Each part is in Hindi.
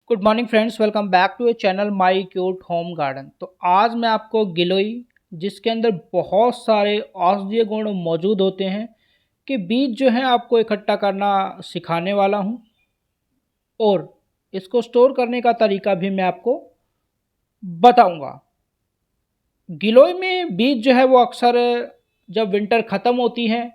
Good morning friends, welcome back to a channel my cute home garden. तो आज मैं आपको गिलोई, जिसके अंदर बहुत सारे औषधीय गुण मौजूद होते हैं, कि बीज जो है आपको इकट्ठा करना सिखाने वाला हूं। और इसको स्टोर करने का तरीका भी मैं आपको बताऊंगा। गिलोई में बीज जो है वो अक्सर जब विंटर ख़त्म होती है,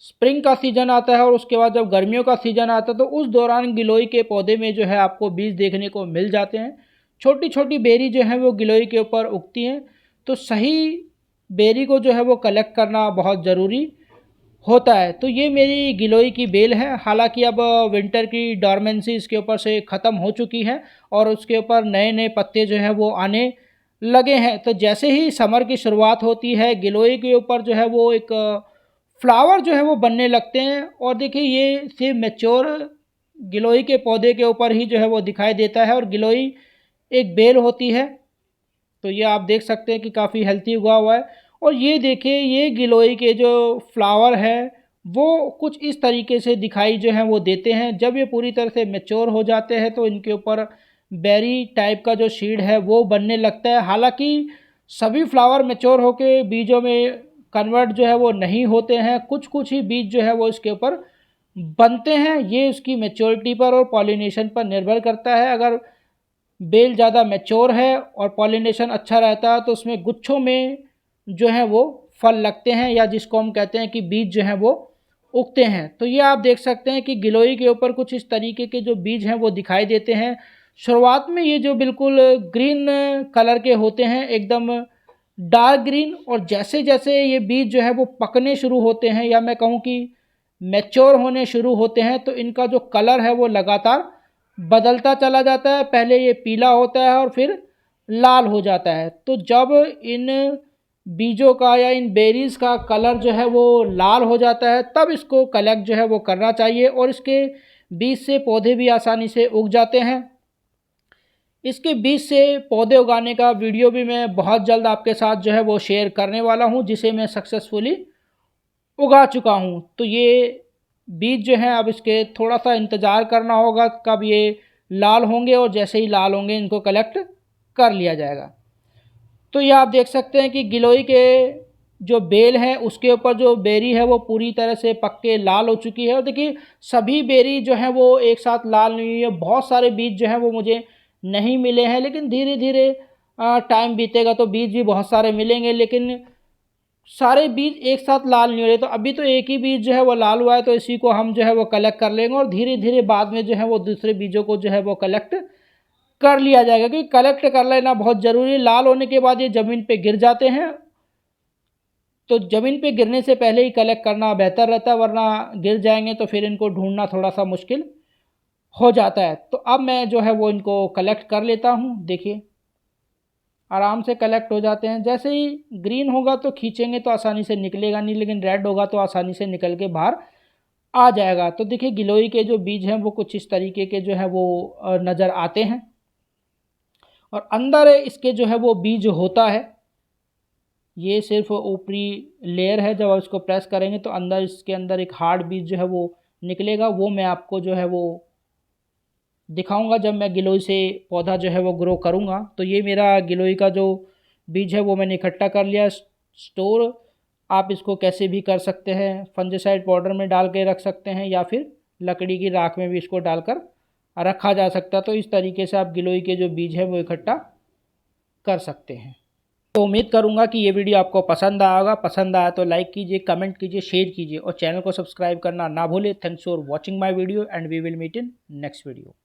स्प्रिंग का सीज़न आता है और उसके बाद जब गर्मियों का सीज़न आता है तो उस दौरान गिलोई के पौधे में जो है आपको बीज देखने को मिल जाते हैं। छोटी छोटी बेरी जो है वो गिलोई के ऊपर उगती हैं। तो सही बेरी को जो है वो कलेक्ट करना बहुत ज़रूरी होता है। तो ये मेरी गिलोई की बेल है। हालांकि अब विंटर की डॉर्मेंसी इसके ऊपर से ख़त्म हो चुकी है और उसके ऊपर नए नए पत्ते जो है वो आने लगे हैं। तो जैसे ही समर की शुरुआत होती है, गिलोई के ऊपर जो है वो एक फ्लावर जो है वो बनने लगते हैं। और देखिए, ये सिर्फ मैच्योर गिलोई के पौधे के ऊपर ही जो है वो दिखाई देता है और गिलोई एक बेल होती है। तो ये आप देख सकते हैं कि काफ़ी हेल्थी उगा हुआ है। और ये देखिए, ये गिलोई के जो फ्लावर है वो कुछ इस तरीके से दिखाई जो है वो देते हैं। जब ये पूरी तरह से मैच्योर हो जाते हैं तो इनके ऊपर बेरी टाइप का जो सीड है वो बनने लगता है। हालांकि सभी फ्लावर मैच्योर होके बीजों में कन्वर्ट जो है वो नहीं होते हैं। कुछ कुछ ही बीज जो है वो इसके ऊपर बनते हैं। ये उसकी मैच्योरिटी पर और पॉलिनेशन पर निर्भर करता है। अगर बेल ज़्यादा मैच्योर है और पॉलिनेशन अच्छा रहता है तो उसमें गुच्छों में जो है वो फल लगते हैं, या जिसको हम कहते हैं कि बीज जो हैं वो उगते हैं। तो ये आप देख सकते हैं कि गिलोई के ऊपर कुछ इस तरीके के जो बीज हैं वो दिखाई देते हैं। शुरुआत में ये जो बिल्कुल ग्रीन कलर के होते हैं, एकदम डार्क ग्रीन, और जैसे जैसे ये बीज जो है वो पकने शुरू होते हैं, या मैं कहूँ कि मैच्योर होने शुरू होते हैं, तो इनका जो कलर है वो लगातार बदलता चला जाता है। पहले ये पीला होता है और फिर लाल हो जाता है। तो जब इन बीजों का या इन बेरीज का कलर जो है वो लाल हो जाता है, तब इसको कलेक्ट जो है वो करना चाहिए। और इसके बीज से पौधे भी आसानी से उग जाते हैं। इसके बीज से पौधे उगाने का वीडियो भी मैं बहुत जल्द आपके साथ जो है वो शेयर करने वाला हूँ, जिसे मैं सक्सेसफुली उगा चुका हूँ। तो ये बीज जो है, अब इसके थोड़ा सा इंतज़ार करना होगा कब ये लाल होंगे, और जैसे ही लाल होंगे इनको कलेक्ट कर लिया जाएगा। तो ये आप देख सकते हैं कि गिलोई के जो बेल है उसके ऊपर जो बेरी है वो पूरी तरह से पक के लाल हो चुकी है। और देखिए, सभी बेरी जो है वो एक साथ लाल नहीं हुई है। बहुत सारे बीज जो हैं वो मुझे नहीं मिले हैं, लेकिन धीरे धीरे टाइम बीतेगा तो बीज भी बहुत सारे मिलेंगे। लेकिन सारे बीज एक साथ लाल नहीं हो रहे। तो अभी तो एक ही बीज जो है वो लाल हुआ है, तो इसी को हम जो है वो कलेक्ट कर लेंगे और धीरे धीरे बाद में जो है वो दूसरे बीजों को जो है वो कलेक्ट कर लिया जाएगा, क्योंकि कलेक्ट कर लेना बहुत ज़रूरी है। लाल होने के बाद ये ज़मीन पे गिर जाते हैं, तो ज़मीन पे गिरने से पहले ही कलेक्ट करना बेहतर रहता है, वरना गिर जाएंगे तो फिर इनको ढूंढना थोड़ा सा मुश्किल हो जाता है। तो अब मैं जो है वो इनको कलेक्ट कर लेता हूँ। देखिए, आराम से कलेक्ट हो जाते हैं। जैसे ही ग्रीन होगा तो खींचेंगे तो आसानी से निकलेगा नहीं, लेकिन रेड होगा तो आसानी से निकल के बाहर आ जाएगा। तो देखिए, गिलोई के जो बीज हैं वो कुछ इस तरीके के जो है वो नज़र आते हैं। और अंदर इसके जो है वो बीज होता है। ये सिर्फ ऊपरी लेयर है। जब आप इसको प्रेस करेंगे तो अंदर, इसके अंदर एक हार्ड बीज जो है वो निकलेगा। वो मैं आपको जो है वो दिखाऊंगा जब मैं गिलोई से पौधा जो है वो ग्रो करूंगा। तो ये मेरा गिलोई का जो बीज है वो मैंने इकट्ठा कर लिया। स्टोर आप इसको कैसे भी कर सकते हैं, फंजीसाइड पाउडर में डाल के रख सकते हैं, या फिर लकड़ी की राख में भी इसको डालकर रखा जा सकता है। तो इस तरीके से आप गिलोई के जो बीज है वो इकट्ठा कर सकते हैं। तो उम्मीद करूंगा कि ये वीडियो आपको पसंद आएगा। पसंद आया तो लाइक कीजिए, कमेंट कीजिए, शेयर कीजिए और चैनल को सब्सक्राइब करना ना भूलें। Thanks for watching my video and we will meet in next video.